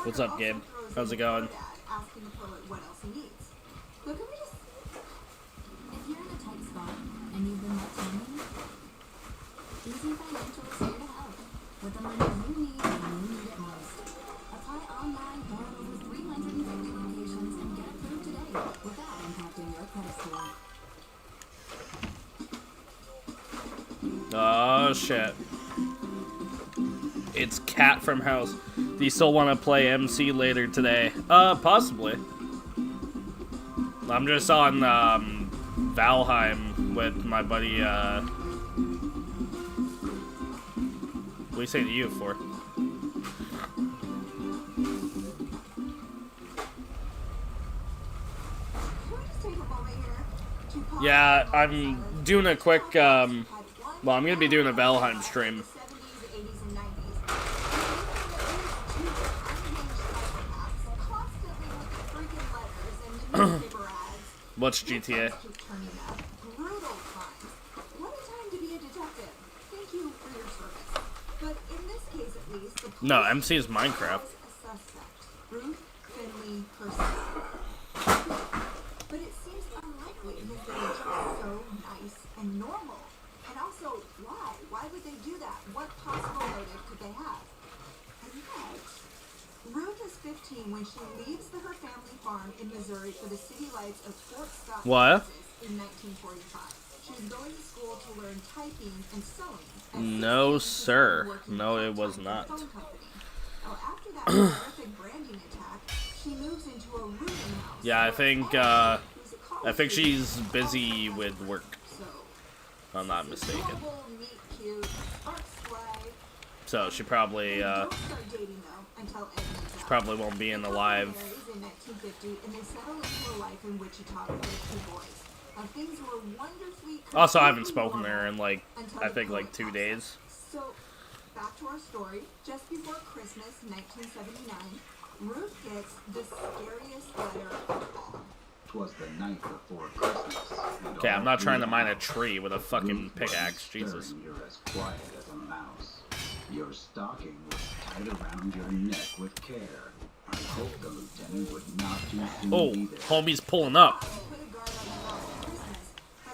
What's up, Gabe? How's it going? If you're in a tight spot and you've been left hanging, Easy Financial is here to help with the money you need when you need it most. Apply online or at over 350 locations and get approved today without impacting your credit score. Oh shit. It's Cat from House. Do you still want to play MC later today? Possibly. I'm just on Valheim with my buddy what do you say to you for? Yeah, I'm doing a quick well, I'm gonna be doing a Valheim stream. What's GTA? No, MC is Minecraft. But it seems unlikely because they are just so nice and normal. And also, why? Why would they do that? What possible motive could they have? And yet, Ruth is 15 when she leaves her family farm in Missouri for the city lights of Fort Scott, What? Texas in 1945. She was going to school to learn typing and sewing. No, sir. No, it was not. Now, after that horrific branding attack, she moves into a rooming house. Yeah, I think she's busy with work. If I'm not mistaken. So she probably won't be in the live. Also, I haven't spoken to her in like I think like 2 days. So back to our story. Just before Christmas 1979, Ruth gets the scariest letter of all. 'Twas the night before Christmas. Okay, I'm not trying to mine a tree with a fucking pickaxe. Jesus. You're as quiet as a mouse. Your stocking was tied around your neck with care. I hope the lieutenant would not too soon Oh, be there. homie's pulling up.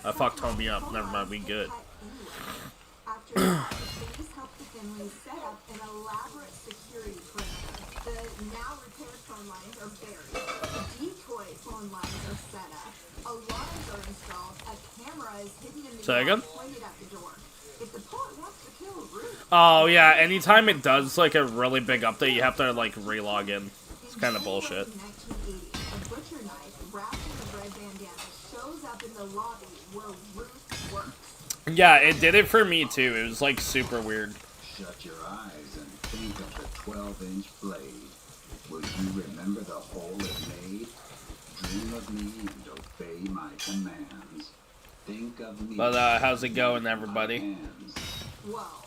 I fucked homie up. Never mind, we good. After that, the police helped the Finleys set up an elaborate security perimeter. The now repaired phone lines are buried. Decoy phone lines are set up. Alarms are installed. A camera is hidden in the yard pointed at the door. If the poet wants to kill Ruth, Oh yeah, anytime it does like a really big update, you have to like relog in. It's kind of bullshit. in 1980, a butcher knife wrapped in a red bandana shows up in the lobby where Ruth works. Yeah, it did it for me too. It was like super weird. Shut your eyes and think of the 12-inch blade. Will you remember the hole it made? Dream of me and obey my commands. Think of me. But how's it going, everybody? Well,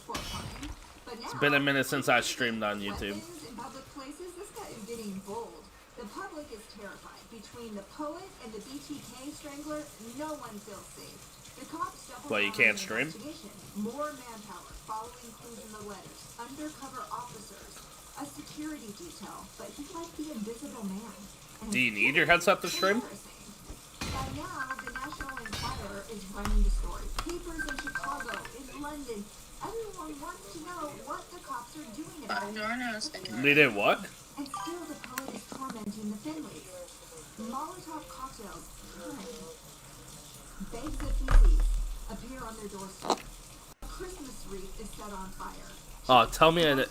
horrifying. But now, It's been a minute since I streamed on YouTube. weapons in public places, this guy is getting bold. The public is terrified. Between the poet and the BTK strangler, no one feels safe. The cops double Well, you down can't on the stream? investigation. More manpower, following clues in the letters, undercover officers, a security detail, but he's like the invisible man. And Do you need your headset to stream? embarrassing. By now, the National Enquirer is running the story. Papers in Chicago, in London, everyone wants to know what the cops are doing about it. They did what? And still the poet is tormenting the Finleys. Molotov cocktails, time. Bags of feces appear on their doorstep. A Christmas wreath is set on fire. Oh, tell me that.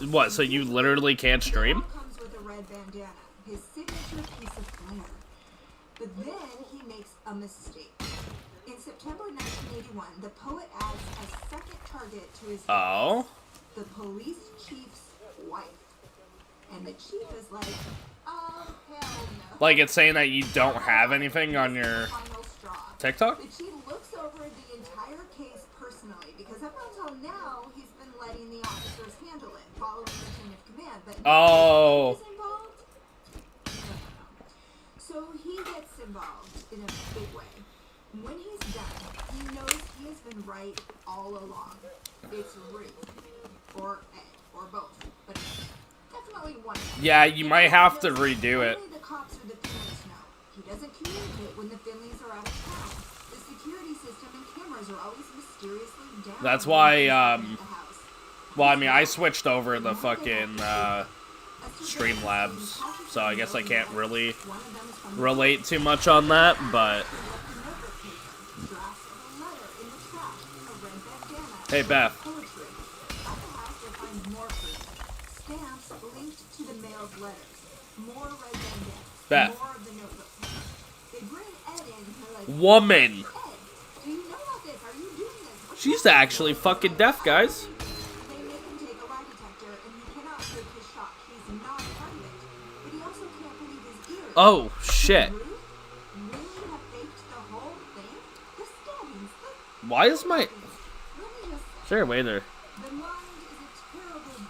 What? So you literally can't stream? Comes with a red bandana, his signature piece of flair. But then he makes a mistake. In September 1981, the poet adds a second target to his Oh. the police chief's wife. And the chief is like, oh, hell no. Like it's saying that you don't have anything on your Final straw. TikTok? The chief looks over the entire case personally because up until now, he's been letting the officers handle it, following the chain of command. But Oh. he's involved? No. So he gets involved in a big way. When he's done, he knows he has been right all along. It's Ruth, or Ed, or both, but definitely one. Yeah, you might have to redo it. Only the cops or the Finleys know. He doesn't communicate when the Finleys are out of town. The security system and cameras are always mysteriously down. That's why, at the house. well, I mean, I switched over the fucking, Streamlabs, so I guess I can't really relate too much on that, but... Hey, Beth. Beth. Woman. She's actually fucking deaf, guys. Oh, shit. Why is my... Is there a way there?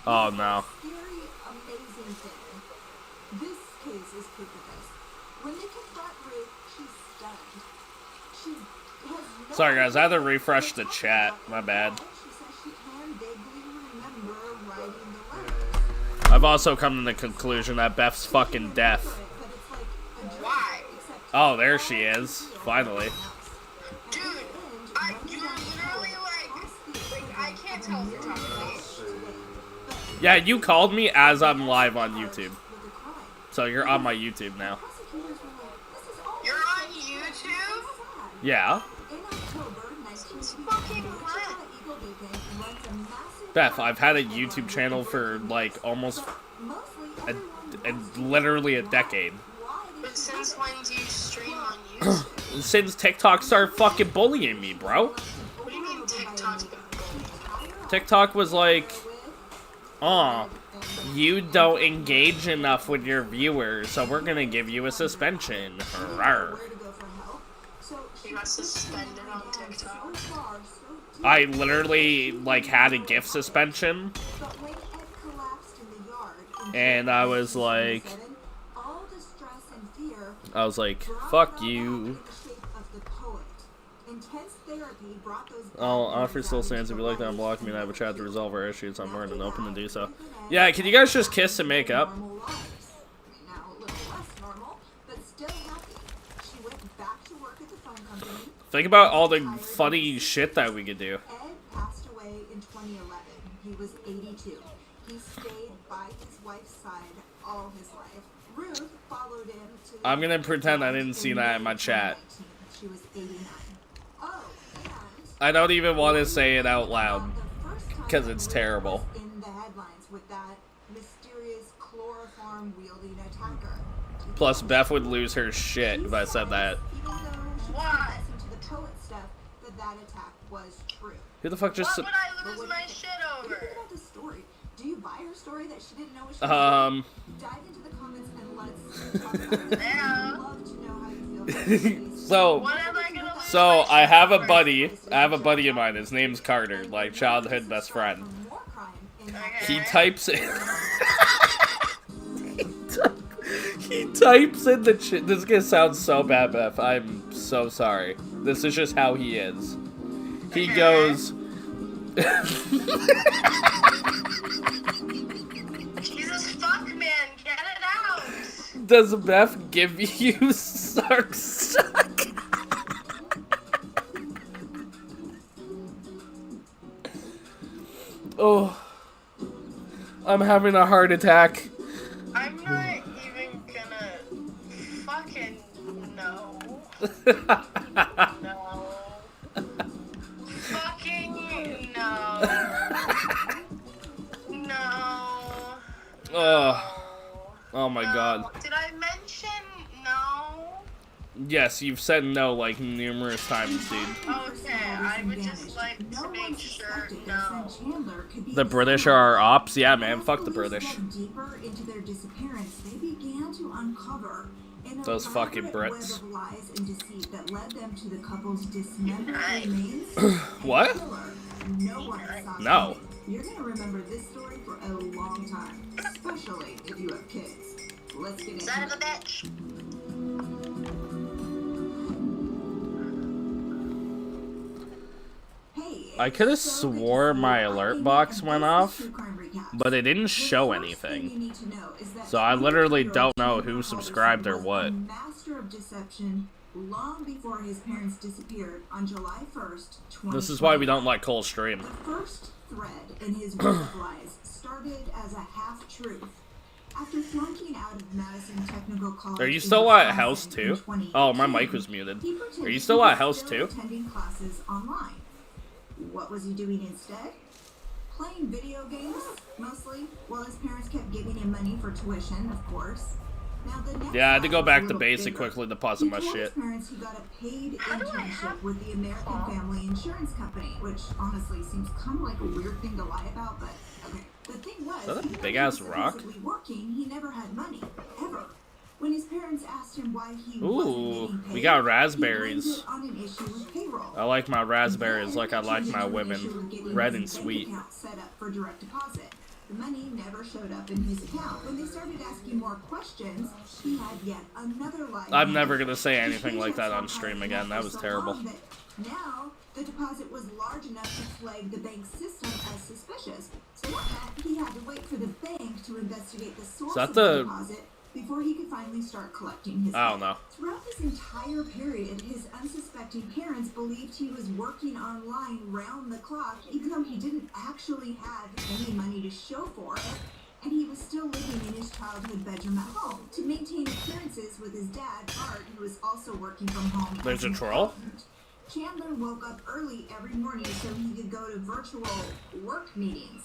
Oh, no. Sorry, guys. I had to refresh the chat. My bad. I've also come to the conclusion that Beth's fucking deaf. Why? Oh, there she is. Finally. Dude, you're literally like, I can't tell if you're talking to me. Yeah, you called me as I'm live on YouTube. So you're on my YouTube now. You're on YouTube? Yeah. It's fucking lit. Beth, I've had a YouTube channel for like almost literally a decade. But since when do you stream on YouTube? Since TikTok started fucking bullying me, bro. What do you mean TikTok's been bullying? TikTok was like, "Aw, you don't engage enough with your viewers, so we're gonna give you a suspension." Rawr. You got suspended on TikTok? I literally like had a gift suspension, and I was like, fuck you. I'll offer still stands if you like that, unblock me and I have a chat to resolve our issues. I'm more than open to do so. Yeah, can you guys just kiss and make up? Think about all the funny shit that we could do. Ed passed away in 2011. He was 82. He stayed by his wife's side all his life. Ruth followed him to... I'm gonna pretend I didn't see that in my chat. She was 89. Oh, and... I don't even want to say it out loud, because it's terrible. ...in the headlines with that mysterious chloroform-wielding attacker. Plus, Beth would lose her shit if I said that. Why? That attack was true. Who the fuck just... What would I lose my shit over? What about the story? Do you buy her story that she didn't know what she Um... Dive into the comments and let's talk about it. Yeah. I'd love to know how you feel. So... What am I gonna lose So, my I shit have a over? buddy. I have a buddy of mine. His name's Carter. Like, childhood best friend. More crime in Okay. He types in... He types in the shit. This is gonna sound so bad, Beth. I'm so sorry. This is just how he is. He goes... Jesus fuck, man, get it out! Does Beth give you suck? Oh. I'm having a heart attack. I'm not even gonna fucking no. No. Fucking no. No. Oh. Oh my No. god. Did I mention no? Yes, you've said no like numerous times, dude. Okay, I would just like to make sure no. The British are our ops? Yeah, man, fuck the British. Deeper into their disappearance, they began to uncover an Those fucking elaborate Brits. web of lies and deceit that led them to the couple's dismembered remains. What? No one saw No. coming. You're gonna remember this story for a long time, especially if you have kids. Let's get into Son of a it. bitch. I could have swore my alert box went off, but it didn't show anything. So I literally don't know who subscribed or what. Master of deception long before his parents disappeared on July 1st, 2020. This is why we don't like Cole's stream. The first thread in his web of lies started as a half-truth. After flunking out of Madison Technical College, Are you still at house 2? Oh, my mic was muted. Are you still at house 2? Attending classes online. What was he doing instead? Playing video games, mostly, while his parents kept giving him money for tuition, of course. Now, the next Yeah, I had to go was back a to little basic bigger. quickly deposit my He told shit. his parents he got a paid internship with the American Family Insurance Company, which honestly seems kind of like a weird thing to lie about, but okay. The thing was, Is that a even though big he ass was rock? supposedly working, he never had money, ever. When his parents asked him why he wasn't Ooh, getting paid, we got he blamed raspberries. it on an issue with payroll. I like my raspberries Then like I like turned my into an issue women. with getting Red his and bank sweet. account set up for direct deposit. The money never showed up in his account. When they started asking more questions, he had yet another lie. I'm never gonna say anything like that on stream again. That was terrible. Now, the deposit was large enough to flag the bank system as suspicious. So that meant he had to wait for the bank to investigate the source that of the the- deposit before he could finally start collecting his I don't money. know. Throughout this entire period, his unsuspecting parents believed he was working online round the clock, even though he didn't actually have any money to show for it, and he was still living in his childhood bedroom at home. To maintain appearances with his dad, Bart, who was also working from home. There's as a an troll? accountant, Chandler woke up early every morning so he could go to virtual work meetings.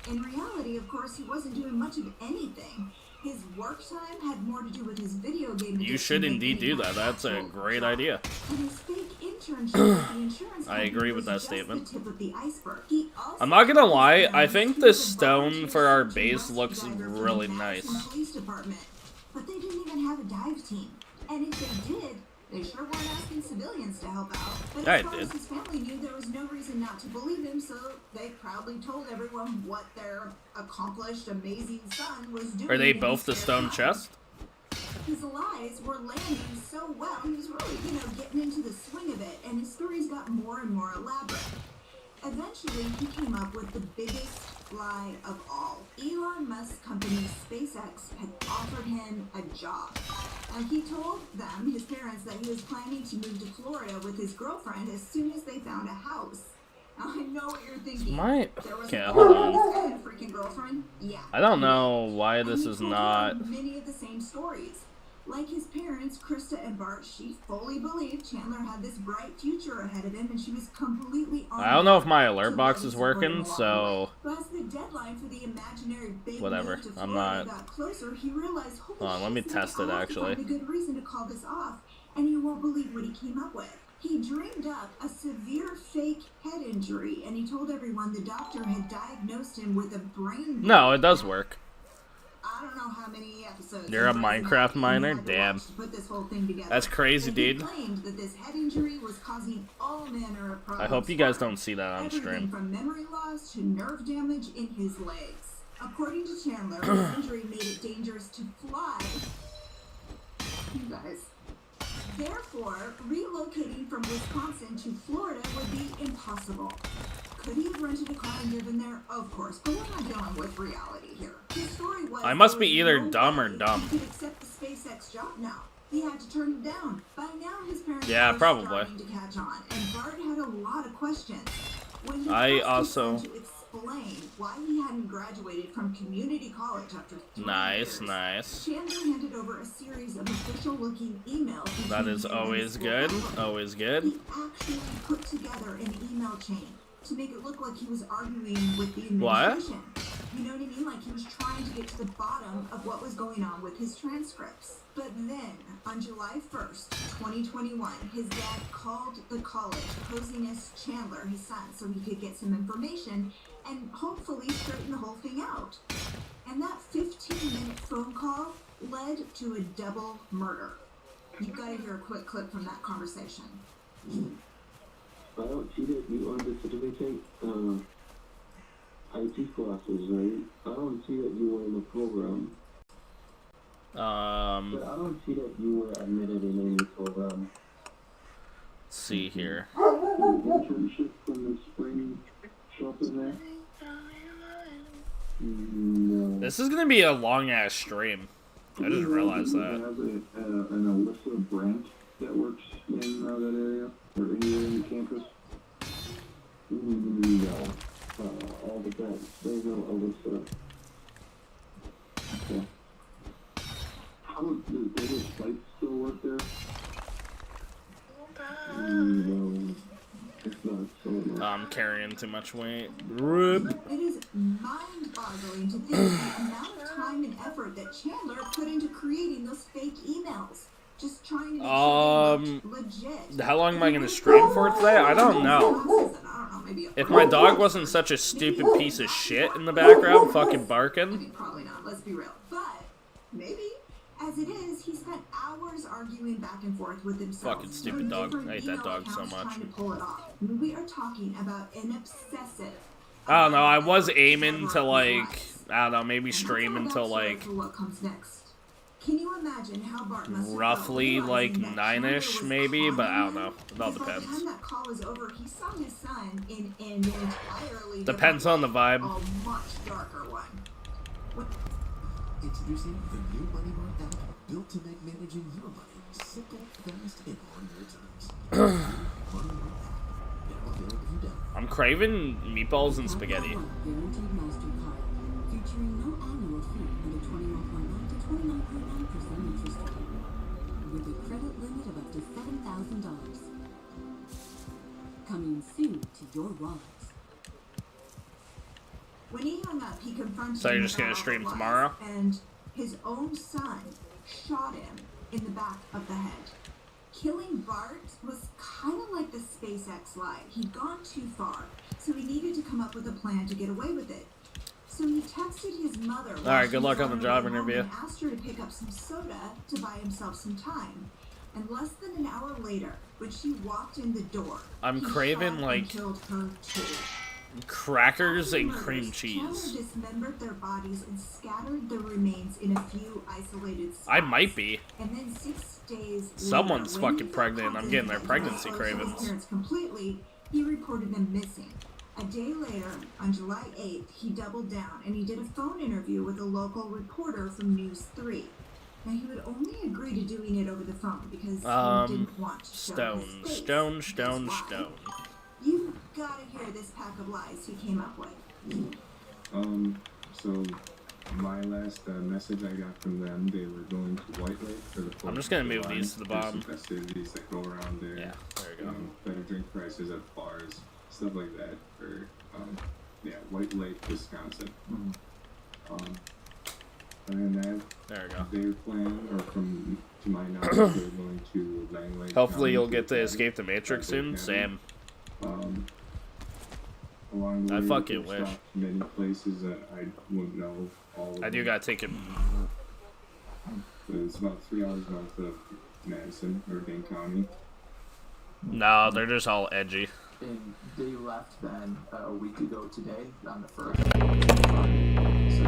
In reality, of course, he wasn't doing much of anything. His work time had more to do with his video game. You should indeed do that. That's a great idea. And his fake internship with the insurance I agree company with was that just statement. the tip of the iceberg. He also I'm not gonna lie, told I his think parents the he was a stone volunteer for our search and base rescue looks diver for the really Madison nice. Police Department, but they didn't even have a dive team. And if they did, they sure weren't asking civilians to help out. But Yeah, as it far as did. his family knew, there was no reason not to believe him, so they proudly told everyone what their accomplished, amazing son was doing. Are they in both the his spare stone time. chest? His lies were landing so well, he was really, getting into the swing of it, and his stories got more and more elaborate. Eventually, he came up with the biggest lie of all. Elon Musk's company, SpaceX, had offered him a job. And he told them, his parents, that he was planning to move to Florida with his girlfriend as soon as they found a house. Now, I know what you're thinking. There was Okay, a hold this on. guy had a freaking girlfriend? Yeah. I don't know why And this he is told not... her many of the same stories. Like his parents, Krista and Bart, she fully believed Chandler had this bright future ahead of him, and she was completely on I don't know if my board alert to box let is him support him working, along the way. so... But as the deadline for the imaginary big Whatever, move to I'm Florida not- got closer, he realized, holy Hold on, let me shit, test it, I'll have to actually. find a good reason to call this off, and you won't believe what he came up with. He dreamed up a severe fake head injury, and he told everyone the doctor had diagnosed him with a brain. No, it does work. I don't know how many episodes. You're a of Grey's Minecraft Anatomy miner? he had to Damn. watch to put this whole thing together. That's crazy, And he dude. claimed that this head injury was causing all manner of problems. I hope you guys for him. don't see that on Everything stream. from memory loss to nerve damage in his legs. According to Chandler, his injury made it dangerous to fly. You guys. Therefore, relocating from Wisconsin to Florida would be impossible. Could he have rented a car and driven there? Of course, but we're not dealing with reality here. His story was I must there be was either no dumb or way dumb. He could accept the SpaceX job now. He had to turn it down. By now, his parents Yeah, were probably. starting to catch on, and Bart had a lot of questions. When he I asked his also- son to explain why he hadn't graduated from community college after 3 Nice, years, nice. Chandler handed over a series of official-looking emails. That between is him and always his good. school Always good. He actually put together an email chain to make it look like he was arguing with the What? administration. You know what I mean? Like he was trying to get to the bottom of what was going on with his transcripts. But then, on July 1st, 2021, his dad called the college, posing as Chandler, his son, so he could get some information and hopefully straighten the whole thing out. And that 15-minute phone call led to a double murder. You've got to hear a quick clip from that conversation. I don't see that you understood to take IT classes, right? I don't see that you were in the program. But I don't see that you were admitted in any program. Let's see here. The internship from the spring This is gonna be a long ass stream. I just realized that. Have an Alyssa Brent that works in that area or anywhere in the campus. No. All the guys. There's no Alyssa. Okay. How does the site still work there? No. It's not so I'm carrying too much weight. It is mind-boggling to think the amount of time and effort that Chandler put into creating those fake emails. Just trying to make sure they looked legit. How long am I gonna stream for today? I don't know. If my dog wasn't such a stupid piece of shit in the background, fucking I barking. mean, probably not, let's be real. But, maybe. As it is, he spent hours arguing back and forth with himself. Fucking stupid dog. I hate that dog so much. Trying to pull it off. I mean, we are talking about an obsessive. I don't know, I was aiming to like, I don't know, maybe stream until like What comes next? Can you imagine how Bart must have roughly felt like realizing that 9-ish Chandler was maybe, but I don't conning know. him? It all Because by the depends. time that call was over, he saw his son in an entirely Depends on the different vibe. light, a much darker one. Introducing the new Money Mark app, built to make managing your money simple, fast, and on your terms. Money Mark app, now available down. I'm craving meatballs and spaghetti. Guaranteed MasterCard, featuring no annual fee and a 21.9 to 29.9% interest rate, with a credit limit of up to $7,000. Coming soon to your wallets. When he hung up, he confronted So you're him just gonna about stream what it was, tomorrow? And his own son shot him in the back of the head. Killing Bart was kind of like the SpaceX lie. He'd gone too far, so he needed to come up with a plan to get away with it. So he texted his mother. All right, good luck on the job interview. And asked her to pick up some soda to buy himself some time. And less than an hour later, when she walked in the door, I'm he craving, shot like, and killed her too. Crackers and After cream murders, cheese. Chandler dismembered their bodies and scattered the remains in a few isolated spots. I might be. And then 6 days Someone's later, when fucking he felt pregnant. I'm confident getting their that he pregnancy had disposed of his cravings. parents completely, he reported them missing. A day later, on July 8th, he doubled down and he did a phone interview with a local reporter from News 3. Now, he would only agree to doing it over the phone because he didn't want to show his face. Stone. That's why. You gotta hear this pack of lies he came up with. So my last message I got from them, they were going to White Lake for the 4th I'm just gonna of move July. these to the There's bottom. some festivities that go around there. Yeah, there you go. Better drink prices at bars, stuff like that for White Lake, Wisconsin. And that There we go. their plan, or to my knowledge, they're going to Lang Lake. Hopefully you'll County get to Academy, escape the Matrix soon. Academy. Same. Along the I way, fucking they've wish. stopped many places that I wouldn't know all of I do them. gotta take it. But it's about 3 hours north of Madison, or Dane County. No, they're just all edgy. And they left then a week ago today on the 1st. So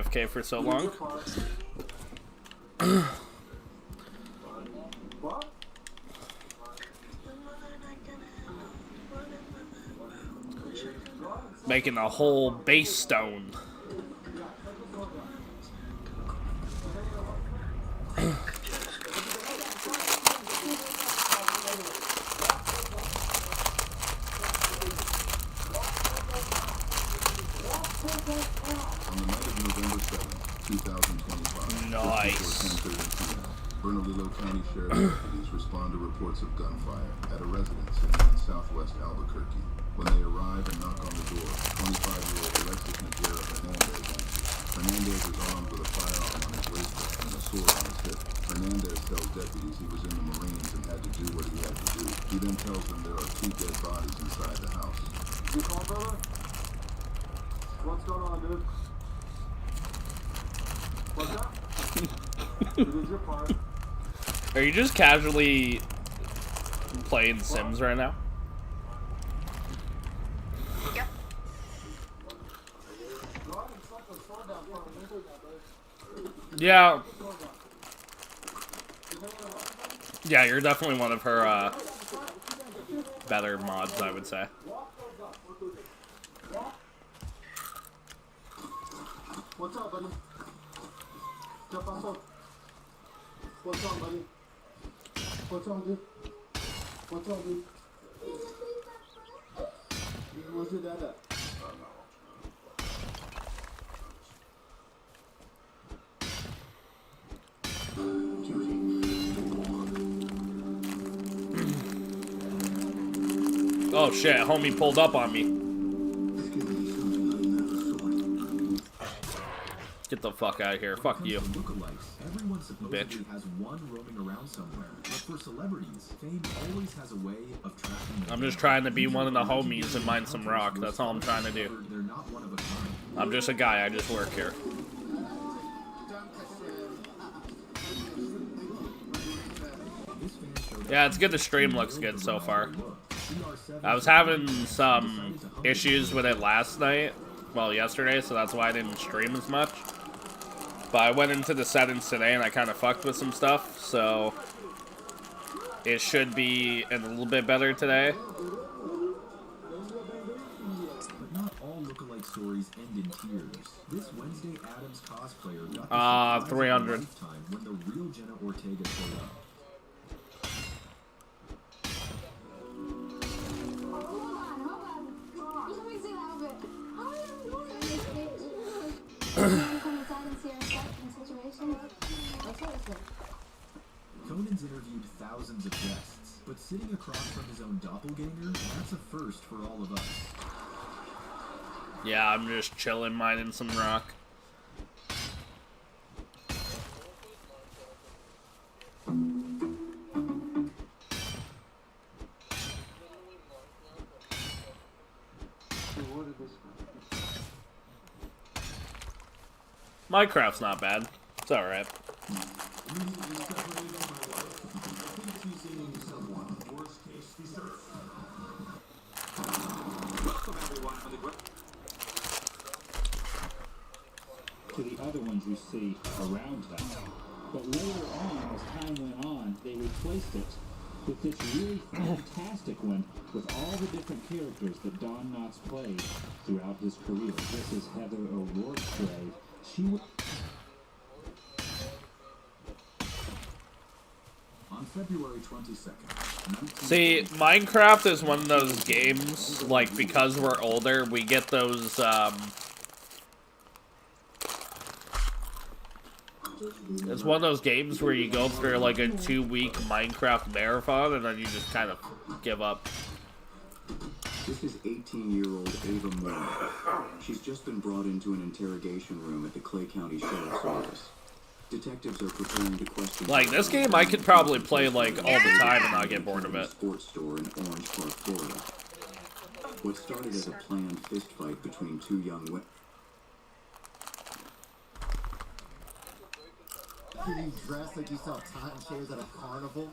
AFK for so long. Making a whole base stone. On the night of November 7th, 2025, Nice. 10:30 p.m., Bernalillo County Sheriff's deputies respond to reports of gunfire at a residence in southwest Albuquerque. When they arrive and knock on the door, 25-year-old Alexis Najera Hernandez answers. Hernandez is armed with a firearm on his waistband and a sword on his hip. Hernandez tells deputies he was in the Marines and had to do what he had to do. He then tells them there are 2 dead bodies inside the house. You call, brother? What's going on, dude? What's up? You did your part. Are you just casually playing Sims right now? Yep. Yeah. Yeah, you're definitely one of her better mods, I would say. What's up, buddy? Jump off up. What's up, buddy? What's up, dude? What's up, dude? Where's your dad at? Oh shit, homie pulled up on me. Get the fuck out of here. Fuck you. Everyone supposedly Bitch. has one roaming around somewhere. But for celebrities, fame always has a way of tracking them. I'm just trying to be one of the homies and mine some rock. That's all I'm trying to do. They're not one of a kind. I'm just a guy. I just work here. Yeah, it's good. The stream looks good so far. I was having some issues with it last night. Well, yesterday, so that's why I didn't stream as much. But I went into the settings today and I kind of fucked with some stuff, so it should be a little bit better today. But not all lookalike stories end in tears. This Wednesday, Adams cosplayer got 300. lifetime when the real Jenna Ortega showed up. Conan's interviewed thousands of guests, but sitting across from his own doppelganger, that's a first for all of us. Yeah, I'm just chilling, mining some rock. Minecraft's not bad. It's alright. To the other ones you see around town. But later on, as time went on, they replaced it with this really fantastic one with all the different characters that Don Knotts played throughout his career. This is Heather O'Rourke's grave. She was... On February 22nd, See, Minecraft is one of those games, like, because we're older, we get those, it's one of those games where you go through, like, a 2-week Minecraft marathon, and then you just kind of give up. This is 18-year-old Ava Moore. She's just been brought into an interrogation room at the Clay County Sheriff's Office. Detectives are preparing to question... Like, this game I could probably play, like, all the time and not get bored of it. ...sports store in Orange Park, Florida. What started as a planned fistfight between 2 young women... You dress like you sell timeshares at a carnival?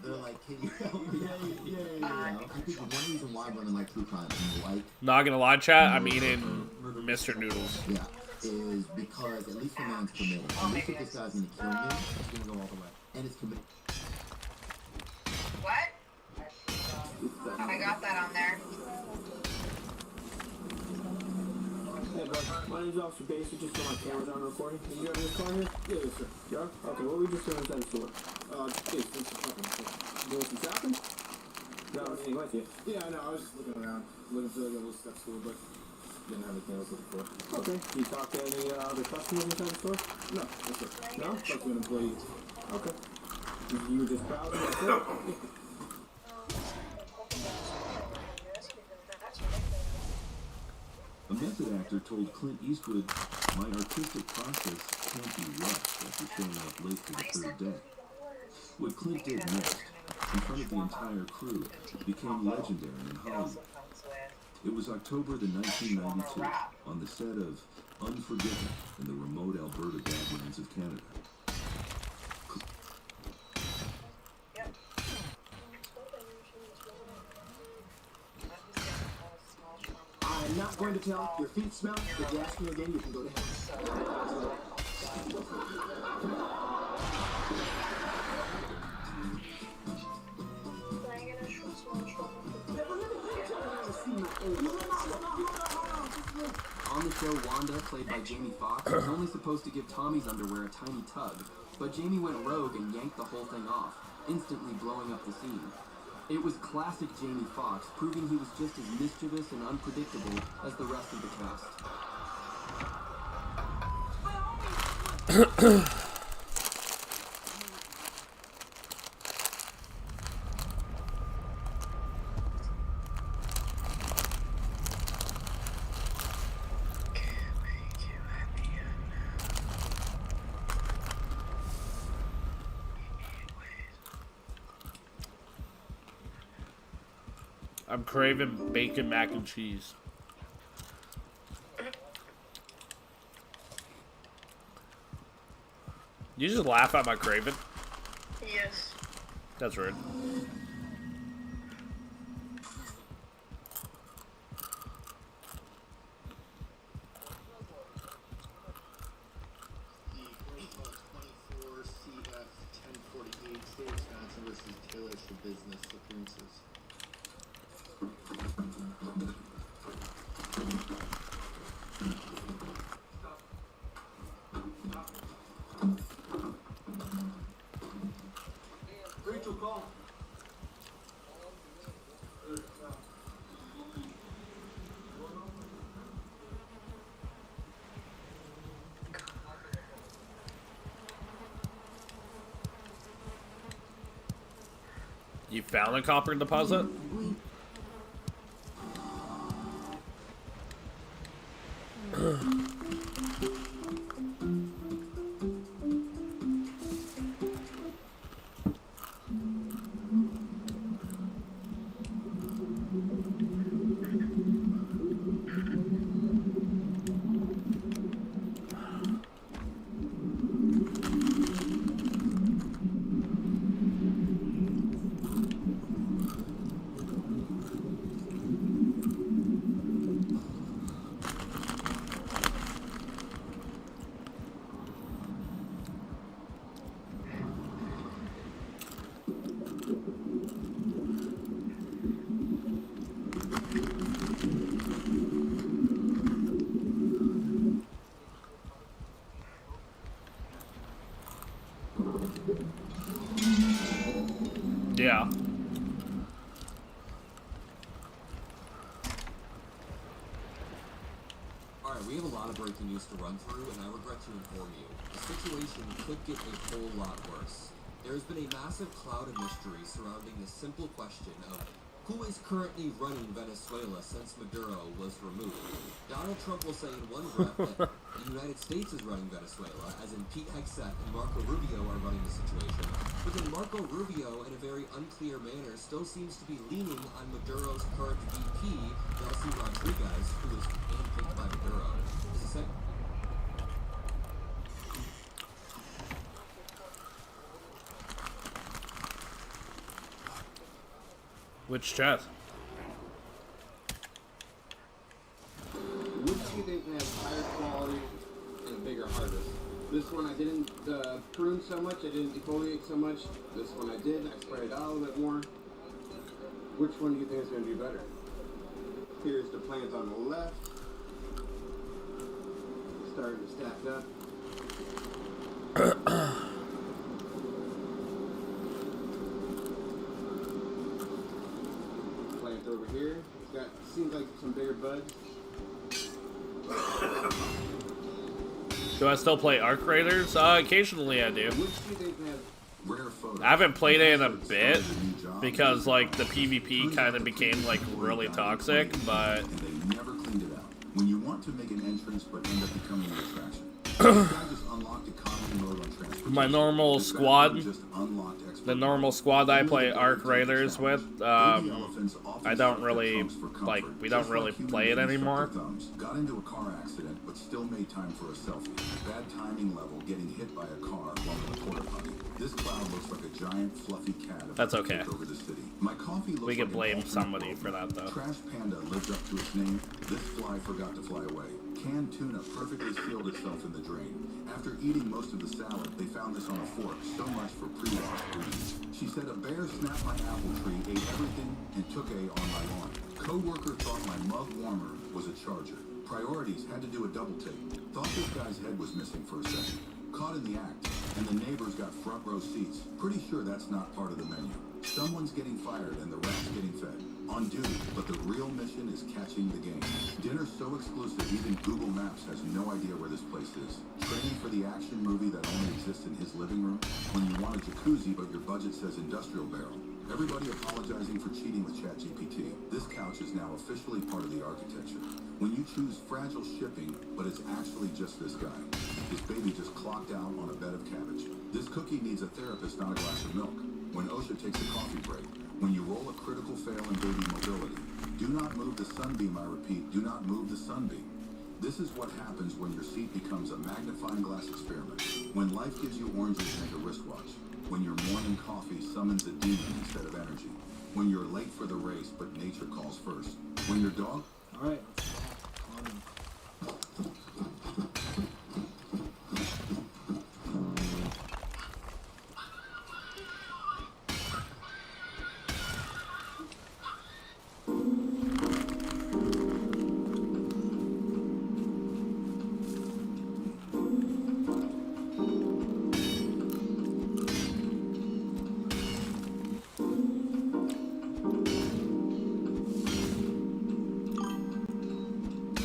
They're like, can you help me? Yeah. I think one reason why women like true crime and like... Not gonna lie, chat, I'm eating Mr. Noodles. Yeah. is because at least the man's committed. At least if this guy's gonna kill me, he's gonna go all the way. And it's committed. What? I got that on there. Hey, bud. My name's Officer Basie, just so my camera's on recording. Can you have this car here? Yeah, yes, sir. Yeah? Okay, what were we just doing inside the store? Just doing some shopping? Got anything with you? Yeah, I know. I was just looking around, looking for like a little step stool, but didn't have anything I was looking for. Okay. Did you talk to any other customers inside the store? No, yes, sir. No? Talked to an employee. Okay. You were just browsing, that's it? A method actor told Clint Eastwood, "My artistic process can't be rushed," after showing up late for the third day. What Clint did next, in front of the entire crew, became legendary in Hollywood. It was October the 1992, on the set of Unforgiven in the remote Alberta Badlands of Canada. I'm not going to tell. Your feet smell. If you ask me again, you can go to hell. On the show, Wanda, played by Jamie Foxx, was only supposed to give Tommy's underwear a tiny tug, but Jamie went rogue and yanked the whole thing off, instantly blowing up the scene. It was classic Jamie Foxx, proving he was just as mischievous and unpredictable as the rest of the cast. I'm craving bacon mac and cheese. You just laugh at my craving? Yes. That's rude. You found a copper deposit? Yeah. Alright, we have a lot of breaking news to run through, and I regret to inform you. The situation could get a whole lot worse. There has been a massive cloud of mystery surrounding the simple question of who is currently running Venezuela since Maduro was removed. Donald Trump will say in one breath that the United States is running Venezuela, as in Pete Hegseth and Marco Rubio are running the situation. But then Marco Rubio, in a very unclear manner, still seems to be leaning on Maduro's current VP, Delcy Rodriguez, who was handpicked by Maduro. Is this it? Which chat? Which do you think has higher quality This one I didn't prune so much, I didn't defoliate so much. This one I did, I sprayed out a little bit more. Which one do you think is going to be better? Here's the plant on the left. Starting to stack up. Plant over here. It's got, seems like some bigger buds. Do I still play Arc Raiders? Occasionally I do. Which do you think have Rare photo. I haven't played it in a bit because like the PvP kind of became like really toxic, but And they never cleaned it out. When you want to make an entrance but end up becoming an attraction. This guy just unlocked economy mode on transportation. my normal This guy squad, just unlocked expert the mode. normal squad I play Arc Raiders with, Baby elephants often I don't serve really trunks for comfort, like, we don't just really like human play it beings serve anymore. their thumbs. Got into a car accident but still made time for a selfie. Bad timing level, getting hit by a car while in a porta potty. This cloud looks like a giant fluffy cat about That's to okay. take over the city. My coffee looks We can like blame an alternate somebody world. for that, though. Trash Panda lives up to its name. This fly forgot to fly away. Canned tuna perfectly sealed itself in the drain. After eating most of the salad, they found this on a fork. So much for pre-washed greens. She said a bear snapped my apple tree, ate everything, and took a on my lawn. Co-worker thought my mug warmer was a charger. Priorities had to do a double take. Thought this guy's head was missing for a second. Caught in the act, and the neighbors got front row seats. Pretty sure that's not part of the menu. Someone's getting fired and the rat's getting fed. On duty, but the real mission is catching the game. Dinner's so exclusive, even Google Maps has no idea where this place is. Training for the action movie that only exists in his living room? When you want a jacuzzi, but your budget says industrial barrel. Everybody apologizing for cheating with ChatGPT. This couch is now officially part of the architecture. When you choose fragile shipping, but it's actually just this guy. His baby just clocked out on a bed of cabbage. This cookie needs a therapist, not a glass of milk. When OSHA takes a coffee break. When you roll a critical fail in baby mobility. Do not move the sunbeam, I repeat, do not move the sunbeam. This is what happens when your seat becomes a magnifying glass experiment. When life gives you oranges and a wristwatch. When your morning coffee summons a demon instead of energy. When you're late for the race, but nature calls first. When your dog... Alright.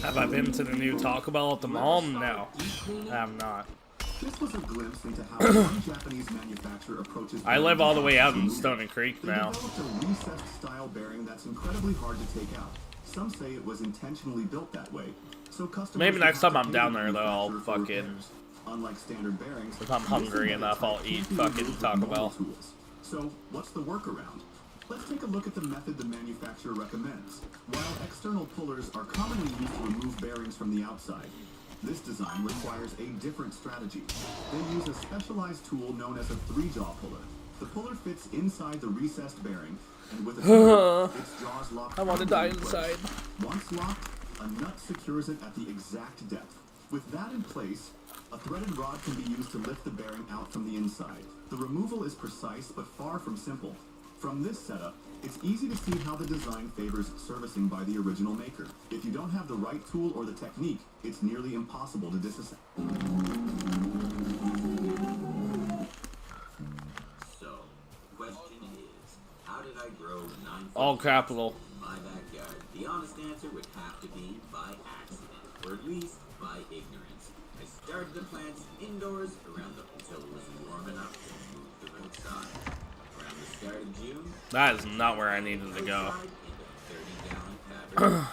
have I been to the new Taco Bell at the mall? No, I have not. This was a glimpse into how one Japanese manufacturer approaches. I live all the way out in Stony Creek They now. developed a recessed style bearing that's incredibly hard to take out. Some say it was intentionally built that way. So customers Maybe next have time to I'm pay down the there, though, I'll manufacturer for fucking... repairs. Unlike standard bearings, If I'm hungry enough, I'll eat fucking Taco Bell. tools. So, what's the workaround? Let's take a look at the method the manufacturer recommends. While external pullers are commonly used to remove bearings from the outside, this design requires a different strategy. They use a specialized tool known as a three-jaw puller. The puller fits inside the recessed bearing, and with a turn, its jaws lock I want to die firmly in inside. place. Once locked, a nut secures it at the exact depth. With that in place, a threaded rod can be used to lift the bearing out from the inside. The removal is precise but far from simple. From this setup, it's easy to see how the design favors servicing by the original maker. If you don't have the right tool or the technique, it's nearly impossible to disassemble. So, question is, how did I grow 9 All capital. in my backyard? The honest answer would have to be by accident, or at least by ignorance. I started the plants indoors until it was warm enough to move them outside. Around the start of June, That is not where I needed to go. outside into 30-gallon pattern.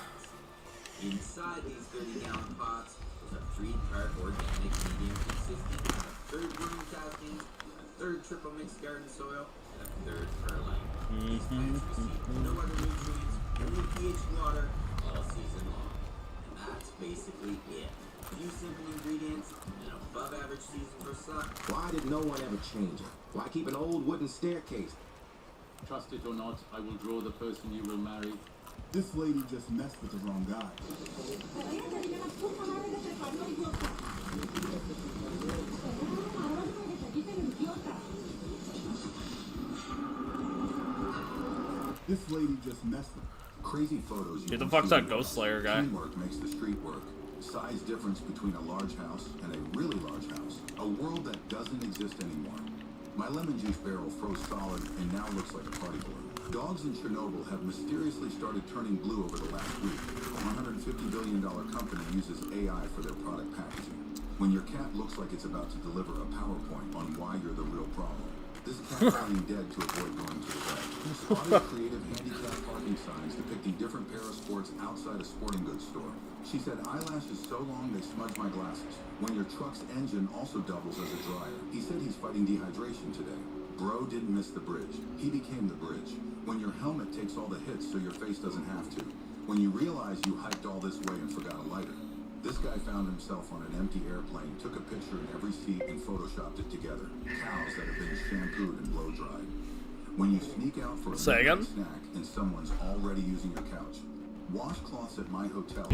Inside these 30-gallon pots was a 3-part organic medium consisting of a third worm casting, a third triple mixed garden soil, and a third perlite. These plants receive no other nutrients, only pH water all season long. And that's basically it. A few simple ingredients, and an above-average season for sun. Why did no one ever change it? Why keep an old wooden staircase? Trust it or not, I will draw the person you will marry. This lady just messed with the wrong guy. This lady just messed with. Crazy photos. Who the fuck's that Ghost Slayer guy? Teamwork makes the street work. Size difference between a large house and a really large house. A world that doesn't exist anymore. My lemon juice barrel froze solid and now looks like a party balloon. Dogs in Chernobyl have mysteriously started turning blue over the last week. A $150 billion company uses AI for their product packaging. When your cat looks like it's about to deliver a PowerPoint on why you're the real problem. This cat playing dead to avoid going to the vet. Spotted creative handicap parking signs depicting different parasports outside a sporting goods store. She said eyelashes so long they smudge my glasses. When your truck's engine also doubles as a dryer. He said he's fighting dehydration today. Bro didn't miss the bridge. He became the bridge. When your helmet takes all the hits so your face doesn't have to. When you realize you hiked all this way and forgot a lighter. This guy found himself on an empty airplane, took a picture in every seat and photoshopped it together. Cows that have been shampooed and blow dried. When you sneak out for a midnight snack and someone's already using your couch. Washcloths at my hotel.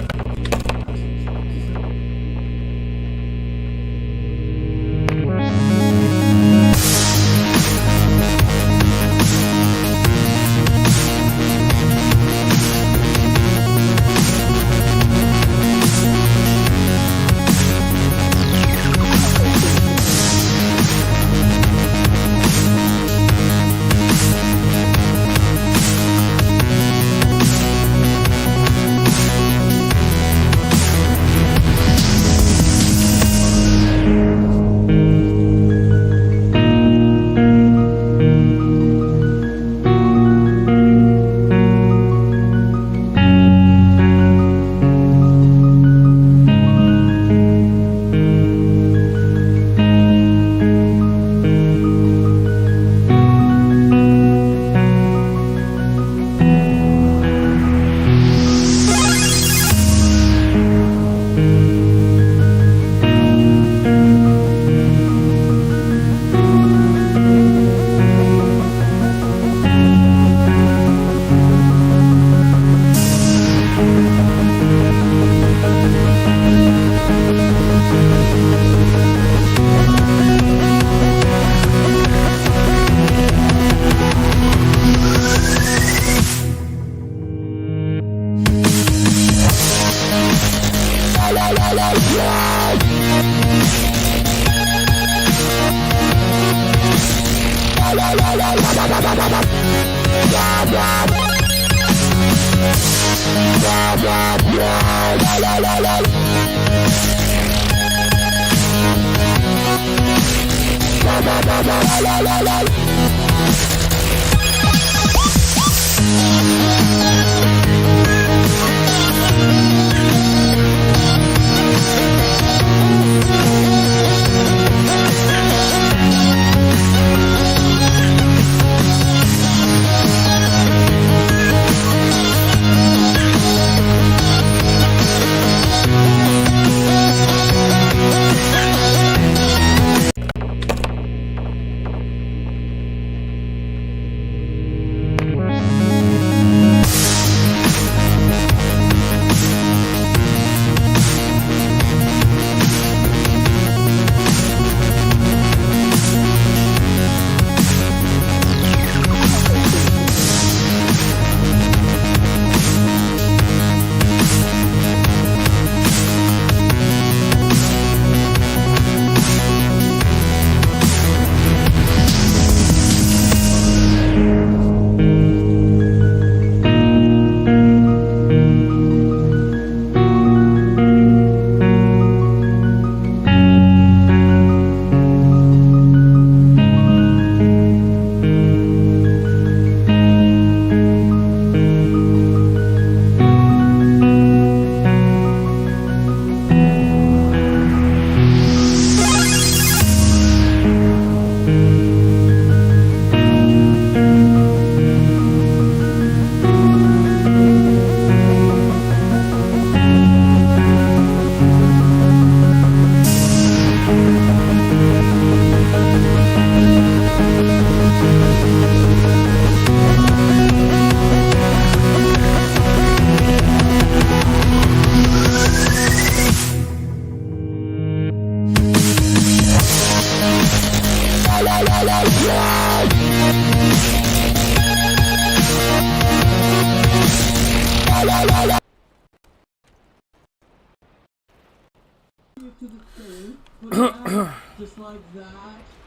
Just like that.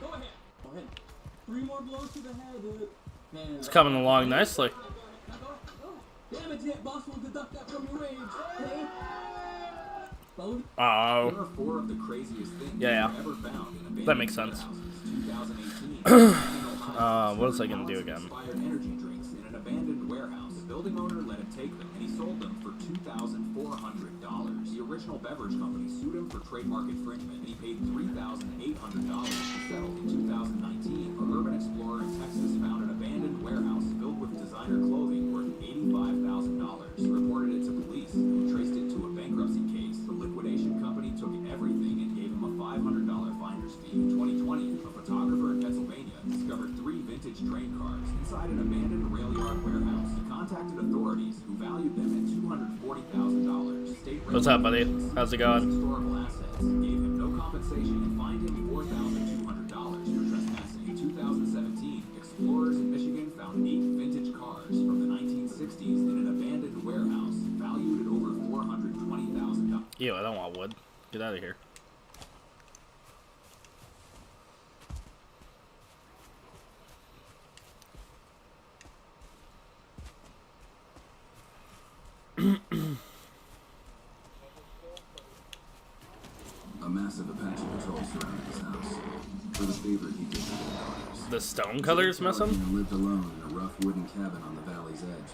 Go ahead. Go ahead. 3 more blows to the head, dude. Man, It's coming along nicely. Damn it, Jet. Boss will deduct that from your wage. Hey. Oh. There are 4 of the craziest things Yeah. ever found in abandoned That makes sense. warehouses. 2018. What was I gonna do again? Expired energy drinks in an abandoned warehouse. The building owner let him take them, and he sold them for $2,400. The original beverage company sued him for trademark infringement, and he paid $3,800 to settle. In 2019, an urban explorer in Texas found an abandoned warehouse filled with designer clothing worth $85,000. He reported it to police, who traced it to a bankruptcy case. The liquidation company took everything and gave him a $500 finder's fee. In 2020, a photographer in Pennsylvania discovered 3 vintage train cars inside an abandoned rail yard warehouse. He contacted authorities, who valued them at $240,000. State What's up, buddy? How's it going? historical assets gave him no compensation and fined him $4,200 for trespassing. In 2017, explorers in Michigan found 8 vintage cars from the 1960s in an abandoned warehouse, valued at over $420,000. Ew, I don't want wood. Get out of here. A massive Apache patrol surrounded his house. For the favor he did to their daughters. The stone color's missing? He lived alone in a rough wooden cabin on the valley's edge.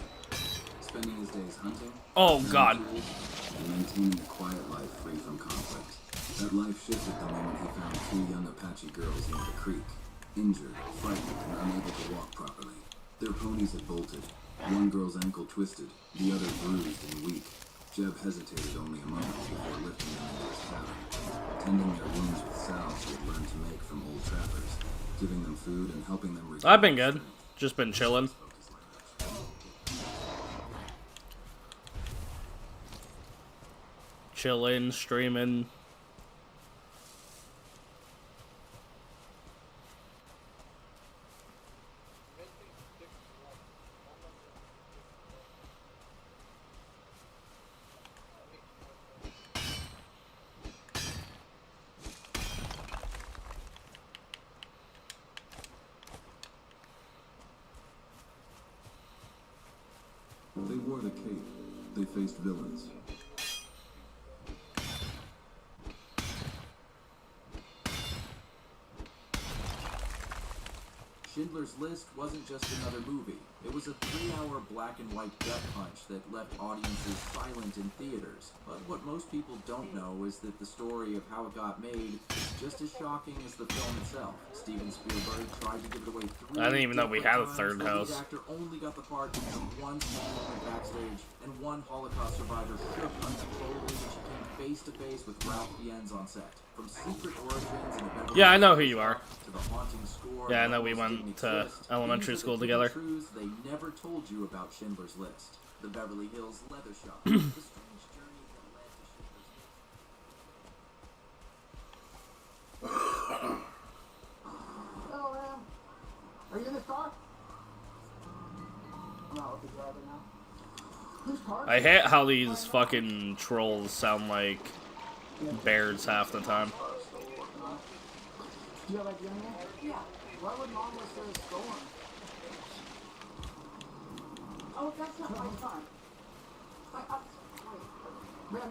Spending his days hunting. Oh, God. And maintaining a quiet life free from conflict. That life shifted the moment he found 2 young Apache girls near the creek. Injured, frightened, and unable to walk properly. Their ponies had bolted. One girl's ankle twisted, the other bruised and weak. Jeb hesitated only a moment before lifting them into his cabin, tending their wounds with salves he had learned to make from old trappers, giving them food and helping them recover. I've been good. Just been chilling. Chilling, streaming. They wore the cape. They faced villains. Schindler's List wasn't just another movie. It was a 3-hour black and white gut punch that left audiences silent in theaters. But what most people don't know is that the story of how it got made is just as shocking as the film itself. Steven Spielberg tried to give it away 3 I didn't even know we had a different third times. The house. lead actor only got the part because of one small moment backstage, and one Holocaust survivor shook uncontrollably when she came face to face with Ralph Fiennes on set. From secret origins and Beverly Yeah, I know who you are. to the haunting score. Yeah, I know we went to elementary school together. Truths they never told you about Schindler's List. The Beverly Hills leather shop. The strange journey that led to Schindler's List. Hello, ma'am. Are you in this car? I'm not with the driver now. Whose car? I hate how these fucking trolls sound like bears half the time. Do you have ID on you? Yeah. Why would mom list it as stolen? Oh, that's not my car. Wait. Ma'am,